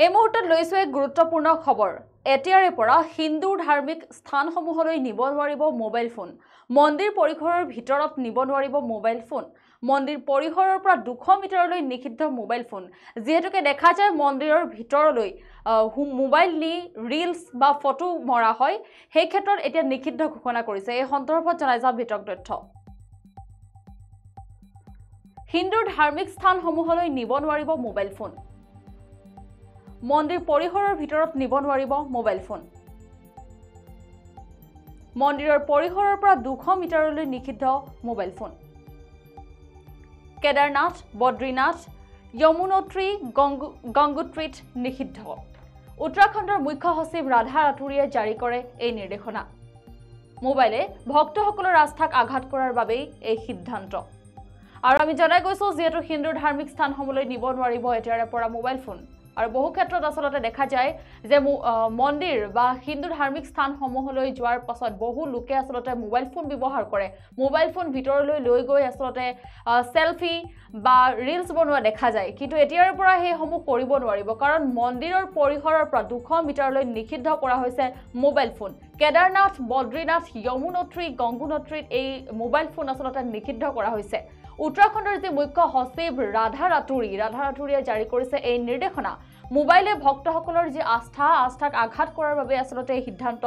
এই মুহূৰ্তত লৈছো এক গুৰুত্বপূৰ্ণ খবৰ। এতিয়াৰে পৰা হিন্দু ধাৰ্মিক স্থানসমূহলৈ নিব নোৱাৰিব মোবাইল ফোন। মন্দিৰ পৰিসৰৰ ভিতৰত নিব নোৱাৰিব মোবাইল ফোন। মন্দিৰ পৰিসৰৰ পৰা 200 মিটাৰলৈ নিষিদ্ধ মোবাইল ফোন। যেহেতুকে দেখা যায় মন্দিৰৰ ভিতৰলৈ মোবাইল নি ৰিলস বা ফটো মৰা হয়, সেই ক্ষেত্ৰত এতিয়া নিষিদ্ধ ঘোষণা কৰিছে। এই সন্দৰ্ভত জনাই যাম বিতং তথ্য। হিন্দুৰ ধাৰ্মিক স্থানসমূহলৈ নিব নোৱাৰিব মোবাইল ফোন। মন্দিৰ পৰিসৰৰ ভিতৰত নিব নোৱাৰিব মোবাইল ফোন। মন্দিৰৰ পৰিসৰৰ পৰা 200 মিটাৰলৈ নিষিদ্ধ মোবাইল ফোন। কেদাৰনাথ, বদ্ৰীনাথ, যমুনোত্ৰী, গংগোত্ৰীত নিষিদ্ধ। উত্তৰাখণ্ডৰ মুখ্য সচিব ৰাধা ৰাতুৰীয়ে জাৰি কৰে এই নিৰ্দেশনা। মোবাইলে ভক্তসকলৰ আস্থাক আঘাত কৰাৰ বাবেই এই সিদ্ধান্ত। আৰু আমি জনাই গৈছো যেহেতু হিন্দুৰ ধাৰ্মিক স্থানসমূহলৈ নিব নোৱাৰিব এতিয়াৰে পৰা মোবাইল ফোন। আৰু বহু ক্ষেত্ৰত আসলতে দেখা যায় যে মন্দিৰ বা হিন্দু ধাৰ্মিক স্থানসমূহলৈ যোৱাৰ পাছত বহু লোকে আসলতে মোবাইল ফোন ব্যৱহাৰ কৰে। মোবাইল ফোন ভিতৰলৈ লৈ গৈ আসলতে সেলফি বা ৰিলস বনোৱা দেখা যায়। কিন্তু এতিয়াৰ পৰা সেইসমূহ কৰিব নোৱাৰিব, কাৰণ মন্দিৰৰ পৰিসৰৰ পৰা 200 মিটাৰলৈ নিষিদ্ধ কৰা হৈছে মোবাইল ফোন। কেদাৰনাথ, বদ্ৰীনাথ, যমুনোত্ৰী, গংগোত্ৰীত এই মোবাইল ফোন আসলতে নিষিদ্ধ কৰা হৈছে। উত্তৰাখণ্ডৰ যি মুখ্য সচিব ৰাধা ৰাতুৰীয়ে জাৰি কৰিছে এই নিৰ্দেশনা। মোবাইলে ভক্তসকলৰ যি আস্থাক আঘাত কৰাৰ বাবে আসলতে এই সিদ্ধান্ত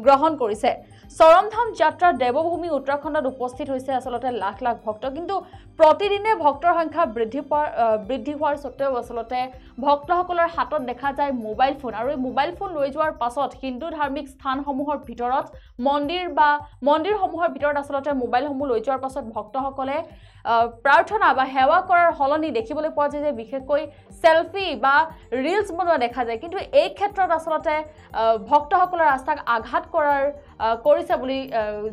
গ্ৰহণ কৰিছে। চৰমধাম যাত্ৰা দেৱভূমি উত্তৰাখণ্ডত উপস্থিত হৈছে আসলতে লাখ লাখ ভক্ত। কিন্তু প্ৰতিদিনে ভক্তৰ সংখ্যা বৃদ্ধি হোৱাৰ স্বত্তেও আসলতে ভক্তসকলৰ হাতত দেখা যায় মোবাইল ফোন। আৰু এই মোবাইল ফোন লৈ যোৱাৰ পাছত হিন্দু ধাৰ্মিক স্থানসমূহৰ ভিতৰত মন্দিৰসমূহৰ ভিতৰত আসলতে মোবাইলসমূহ লৈ যোৱাৰ পাছত ভক্তসকলে প্ৰাৰ্থনা বা সেৱা কৰাৰ সলনি দেখিবলৈ পোৱা যায় যে বিশেষকৈ সেলফি বা ৰিলস বনোৱা দেখা যায়। কিন্তু এই ক্ষেত্ৰত আসলতে ভক্তসকলৰ আস্থাক আঘাত কৰিছে বুলি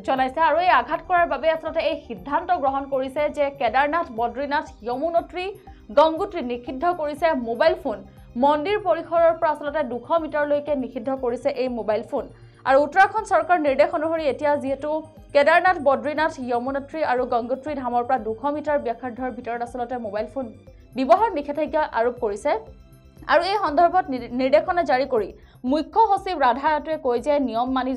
জনাইছে। আৰু এই আঘাত কৰাৰ বাবে আসলতে এই সিদ্ধান্ত গ্ৰহণ কৰিছে যে কেদাৰনাথ, বদ্ৰীনাথ, যমুনোত্ৰী, গংগোত্ৰী নিষিদ্ধ কৰিছে মোবাইল ফোন। মন্দিৰ পৰিসৰৰ পৰা আসলতে 200 মিটাৰলৈকে নিষিদ্ধ কৰিছে এই মোবাইল ফোন। আৰু উত্তৰাখণ্ড চৰকাৰৰ নিৰ্দেশ অনুসৰি এতিয়া যিহেতু কেদাৰনাথ, বদ্ৰীনাথ, যমুনোত্ৰী আৰু গংগোত্ৰী ধামৰ পৰা 200 মিটাৰ ব্যাসাৰ্ধৰ ভিতৰত আসলতে মোবাইল ফোন ব্যৱহাৰ নিষেধাজ্ঞা আৰোপ কৰিছে। আৰু এই সন্দৰ্ভত নিৰ্দেশনা জাৰি কৰি মুখ্য সচিব ৰাধা ৰাতুৰীয়ে কয় যে নিয়ম মানি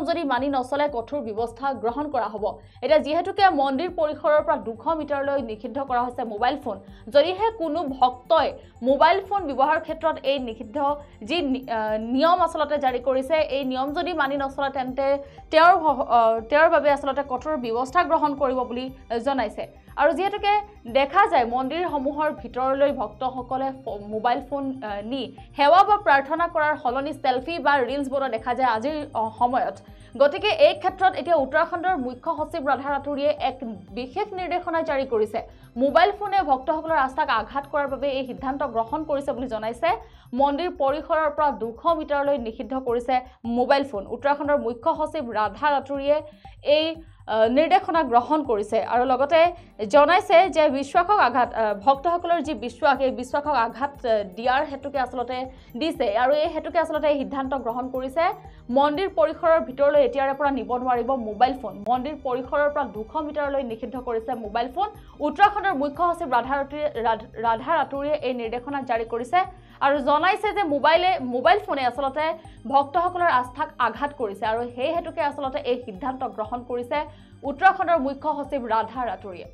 যদি মানি নচলে কঠোৰ ব্যৱস্থা গ্ৰহণ কৰা হ'ব। এতিয়া যিহেতুকে মন্দিৰ পৰিসৰৰ পৰা 200 মিটাৰলৈ নিষিদ্ধ কৰা হৈছে মোবাইল ফোন, যদিহে কোনো ভক্তই মোবাইল ফোন ব্যৱহাৰৰ ক্ষেত্ৰত এই নিষিদ্ধ যি নিয়ম আসলতে জাৰি কৰিছে, এই নিয়ম যদি মানি নচলে তেন্তে তেওঁৰ বাবে আসলতে কঠোৰ ব্যৱস্থা গ্ৰহণ কৰিব বুলি জনাইছে। আৰু যিহেতুকে দেখা যায় মন্দিৰসমূহৰ ভিতৰলৈ ভক্তসকলে মোবাইল ফোন নি সেৱা বা প্ৰাৰ্থনা কৰাৰ সলনি সেলফি বা ৰিলস বনোৱা দেখা যায় আজিৰ সময়ত। গতিকে এই ক্ষেত্ৰত এতিয়া উত্তৰাখণ্ডৰ মুখ্য সচিব ৰাধা ৰাতুৰীয়ে এক বিশেষ নিৰ্দেশনা জাৰি কৰিছে। মোবাইল ফোনে ভক্তসকলৰ আস্থাক আঘাত কৰাৰ বাবে এই সিদ্ধান্ত গ্ৰহণ কৰিছে বুলি জনাইছে। মন্দিৰ পৰিসৰৰ পৰা 200 মিটাৰলৈ নিষিদ্ধ কৰিছে মোবাইল ফোন। উত্তৰাখণ্ডৰ মুখ্য সচিব ৰাধা ৰাতুৰীয়ে এই নিৰ্দেশনা গ্ৰহণ কৰিছে আৰু লগতে জনাইছে যে ভক্তসকলৰ যি বিশ্বাস, এই বিশ্বাসক আঘাত দিয়াৰ হেতুকে আসলতে দিছে। আৰু এই হেতুকে আসলতে এই সিদ্ধান্ত গ্ৰহণ কৰিছে। মন্দিৰ পৰিসৰৰ ভিতৰলৈ এতিয়াৰে পৰা নিব নোৱাৰিব মোবাইল ফোন। মন্দিৰ পৰিসৰৰ পৰা 200 মিটাৰলৈ নিষিদ্ধ কৰিছে মোবাইল ফোন। উত্তৰাখণ্ডৰ মুখ্য সচিব ৰাধা ৰাতুৰীয়ে এই নিৰ্দেশনা জাৰি কৰিছে আৰু জনাইছে যে মোবাইল ফোনে আসলতে ভক্তসকলৰ আস্থাক আঘাত কৰিছে। আৰু সেই হেতুকে আসলতে এই সিদ্ধান্ত গ্ৰহণ কৰিছে উত্তৰাখণ্ডৰ মুখ্য সচিব ৰাধা ৰাতুৰীয়ে।